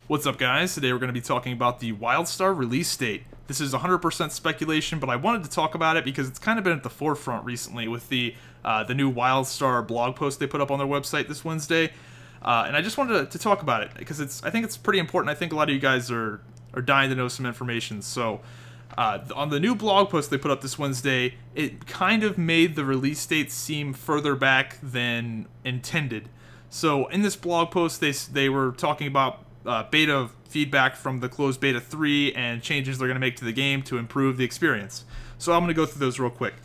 What's up, guys? Today we're going to be talking about the Wildstar release date. This is 100% speculation, but I wanted to talk about it because it's kind of been at the forefront recently with the new Wildstar blog post they put up on their website this Wednesday. And I just wanted to talk about it because I think it's pretty important. I think a lot of you guys are dying to know some information. So on the new blog post they put up this Wednesday, it kind of made the release date seem further back than intended. So in this blog post, they were talking about beta feedback from the closed beta 3 and changes they're going to make to the game to improve the experience. So I'm going to go through those real quick.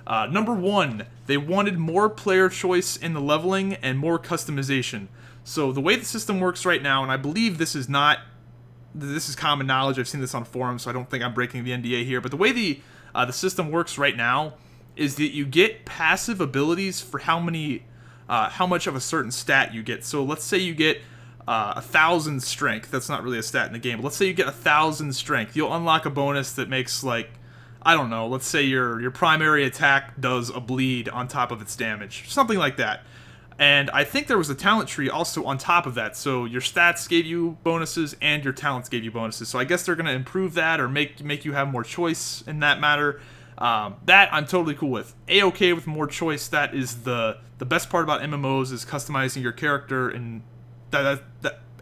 Number 1, they wanted more player choice in the leveling and more customization. So the way the system works right now, and I believe this is common knowledge, I've seen this on forums, so I don't think I'm breaking the NDA here, but the way the system works right now is that you get passive abilities for how much of a certain stat you get. So let's say you get 1,000 strength. That's not really a stat in the game, but let's say you get 1,000 strength. You'll unlock a bonus that makes, like, I don't know, let's say your primary attack does a bleed on top of its damage. Something like that. And I think there was a talent tree also on top of that. So your stats gave you bonuses and your talents gave you bonuses. So I guess they're going to improve that or make you have more choice in that matter. That I'm totally cool with. A-okay with more choice. That is the best part about MMOs is customizing your character, and that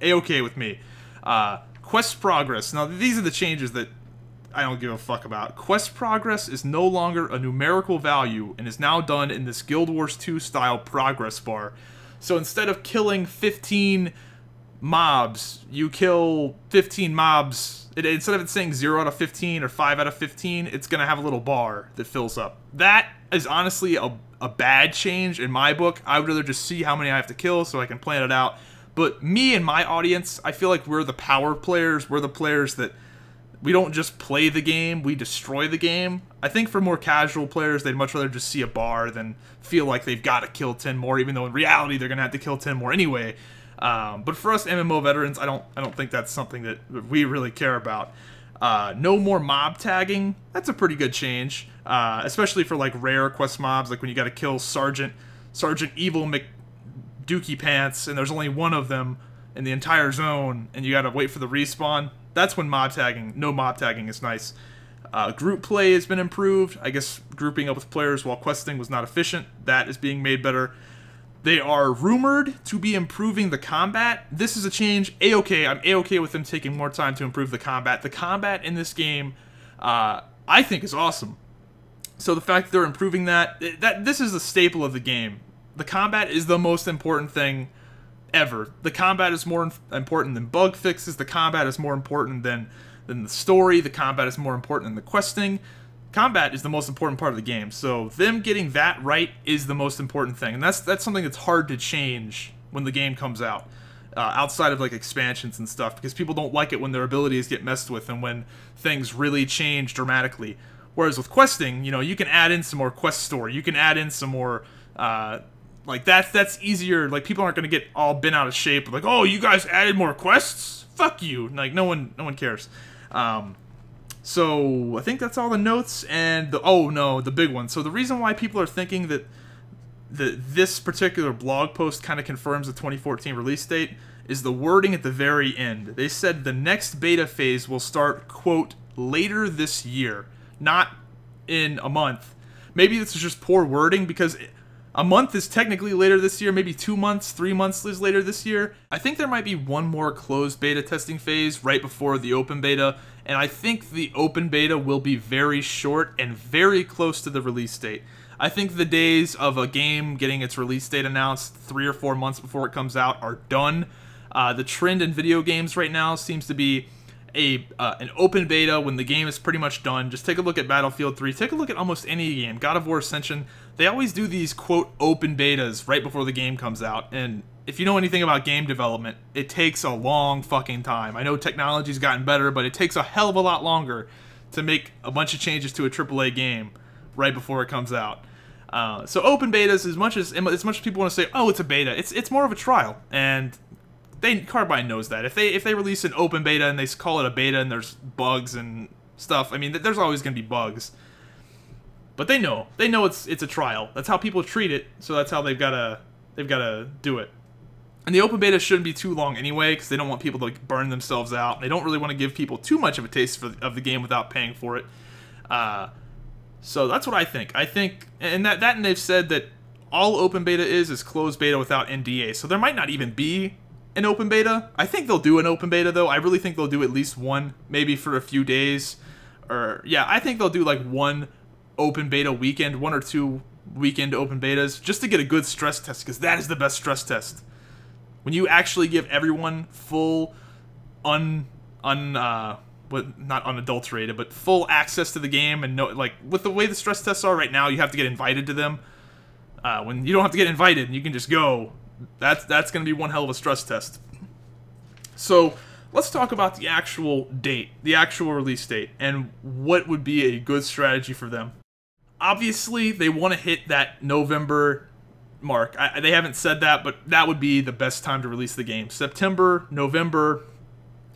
A-okay with me. Quest progress. Now these are the changes that I don't give a fuck about. Quest progress is no longer a numerical value and is now done in this Guild Wars 2 style progress bar. So instead of killing 15 mobs, you kill 15 mobs. Instead of it saying 0 out of 15 or 5 out of 15, it's going to have a little bar that fills up. That is honestly a bad change in my book. I would rather just see how many I have to kill so I can plan it out. But me and my audience, I feel like we're the power players. We're the players that we don't just play the game, we destroy the game. I think for more casual players, they'd much rather just see a bar than feel like they've got to kill 10 more, even though in reality they're going to have to kill 10 more anyway. But for us MMO veterans, I don't think that's something that we really care about. No more mob tagging. That's a pretty good change, especially for like rare quest mobs, like when you got to kill Sergeant Evil McDookie Pants, and there's only one of them in the entire zone, and you got to wait for the respawn. That's when no mob tagging is nice. Group play has been improved. I guess grouping up with players while questing was not efficient. That is being made better. They are rumored to be improving the combat. This is a change. A-okay. I'm A-okay with them taking more time to improve the combat. The combat in this game, I think, is awesome. So the fact that they're improving that this is a staple of the game. The combat is the most important thing ever. The combat is more important than bug fixes. The combat is more important than the story. The combat is more important than the questing. Combat is the most important part of the game. So them getting that right is the most important thing, and that's something that's hard to change when the game comes out, outside of like expansions and stuff, because people don't like it when their abilities get messed with and when things really change dramatically. Whereas with questing, you know, you can add in some more quest story. You can add in some more like that's easier. Like people aren't gonna get all bent out of shape. Like, oh, you guys added more quests? Fuck you. Like no one cares. So I think that's all the notes and the big one. So the reason why people are thinking that this particular blog post kind of confirms the 2014 release date is the wording at the very end. They said the next beta phase will start, quote, later this year, not in a month. Maybe this is just poor wording because a month is technically later this year, maybe 2 months, 3 months is later this year. I think there might be one more closed beta testing phase right before the open beta, and I think the open beta will be very short and very close to the release date. I think the days of a game getting its release date announced 3 or 4 months before it comes out are done. The trend in video games right now seems to be an open beta when the game is pretty much done. Just take a look at Battlefield 3. Take a look at almost any game. God of War Ascension. They always do these, quote, open betas right before the game comes out. And if you know anything about game development, it takes a long fucking time. I know technology's gotten better, but it takes a hell of a lot longer to make a bunch of changes to a AAA game right before it comes out. So open betas, as much as people want to say, oh, it's a beta, it's more of a trial. And Carbine knows that. If they release an open beta and they call it a beta and there's bugs and stuff, I mean, there's always going to be bugs. But they know it's a trial. That's how people treat it, so that's how they've got to do it. And the open beta shouldn't be too long anyway, because they don't want people to like, burn themselves out. They don't really want to give people too much of a taste of the game without paying for it. So that's what I think. I think, and and they've said that all open beta is closed beta without NDA. So there might not even be an open beta. I think they'll do an open beta though. I really think they'll do at least one, maybe for a few days. Or yeah, I think they'll do like one open beta weekend, 1 or 2 weekend open betas, just to get a good stress test, because that is the best stress test. When you actually give everyone full not unadulterated, but full access to the game, and like with the way the stress tests are right now, you have to get invited to them. When you don't have to get invited and you can just go, that's going to be one hell of a stress test. So let's talk about the actual date, the actual release date, and what would be a good strategy for them. Obviously, they want to hit that November mark. They haven't said that, but that would be the best time to release the game. September, November,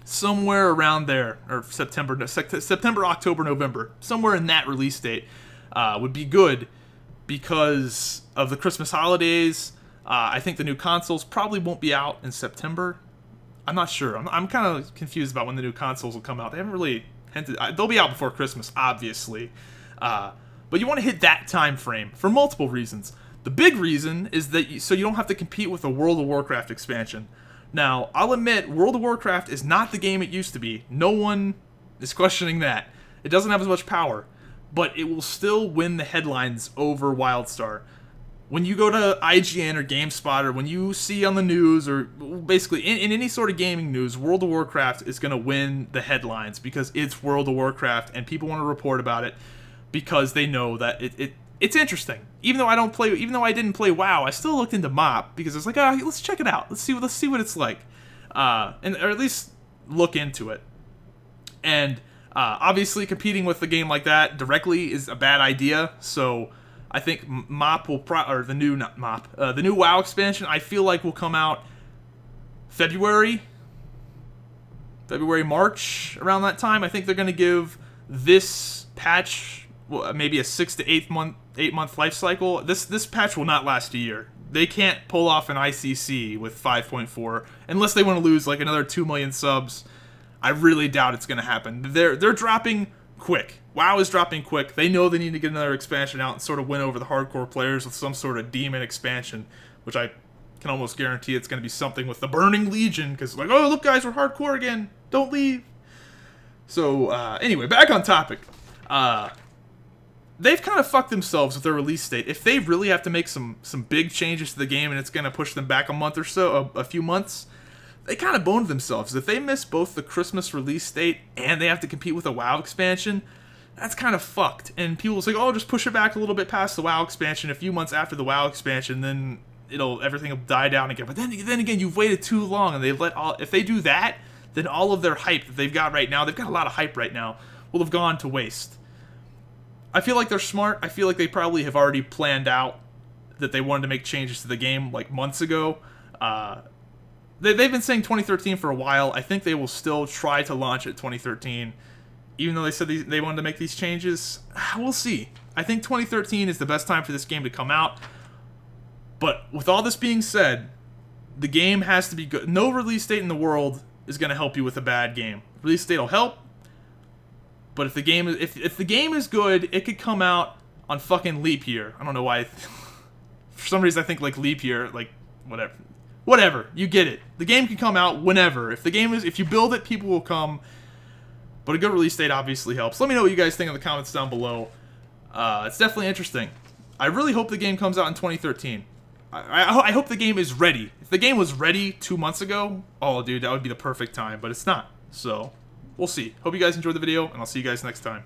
somewhere around there, or September, October, November, somewhere in that release date would be good because of the Christmas holidays. I think the new consoles probably won't be out in September. I'm not sure. I'm kind of confused about when the new consoles will come out. They haven't really hinted. They'll be out before Christmas, obviously. But you want to hit that time frame for multiple reasons. The big reason is that so you don't have to compete with the World of Warcraft expansion. Now, I'll admit, World of Warcraft is not the game it used to be. No one is questioning that. It doesn't have as much power, but it will still win the headlines over Wildstar. When you go to IGN or GameSpot, or when you see on the news, or basically in any sort of gaming news, World of Warcraft is going to win the headlines because it's World of Warcraft, and people want to report about it because they know that it's interesting. Even though I didn't play WoW, I still looked into MoP because it's like, oh, let's check it out. Let's see what it's like, or at least look into it. And obviously, competing with a game like that directly is a bad idea. So I think MoP will the new WoW expansion, I feel like will come out February, March, around that time. I think they're going to give this patch maybe a 6 to 8 month life cycle. This patch will not last a year. They can't pull off an ICC with 5.4 unless they want to lose like another 2 million subs. I really doubt it's going to happen. They're dropping quick. WoW is dropping quick. They know they need to get another expansion out and sort of win over the hardcore players with some sort of demon expansion, which I can almost guarantee it's going to be something with the Burning Legion, because like, oh, look guys, we're hardcore again. Don't leave. So anyway, back on topic. They've kind of fucked themselves with their release date. If they really have to make some big changes to the game and it's going to push them back a month or so, a few months, they kind of boned themselves. If they miss both the Christmas release date and they have to compete with a WoW expansion, that's kind of fucked. And people will say, oh, just push it back a little bit past the WoW expansion, a few months after the WoW expansion, then everything will die down again. But then again, you've waited too long, and if they do that, then all of their hype that they've got right now, they've got a lot of hype right now, will have gone to waste. I feel like they're smart. I feel like they probably have already planned out that they wanted to make changes to the game like months ago. They've been saying 2013 for a while. I think they will still try to launch it 2013, even though they said they wanted to make these changes. We'll see. I think 2013 is the best time for this game to come out. But with all this being said, the game has to be good. No release date in the world is going to help you with a bad game. Release date will help. But if the game is good, it could come out on fucking leap year. I don't know why. For some reason, I think like leap year, like whatever. You get it. The game can come out whenever. If you build it, people will come. But a good release date obviously helps. Let me know what you guys think in the comments down below. It's definitely interesting. I really hope the game comes out in 2013. I hope the game is ready. If the game was ready 2 months ago, oh dude, that would be the perfect time. But it's not. So we'll see. Hope you guys enjoyed the video, and I'll see you guys next time.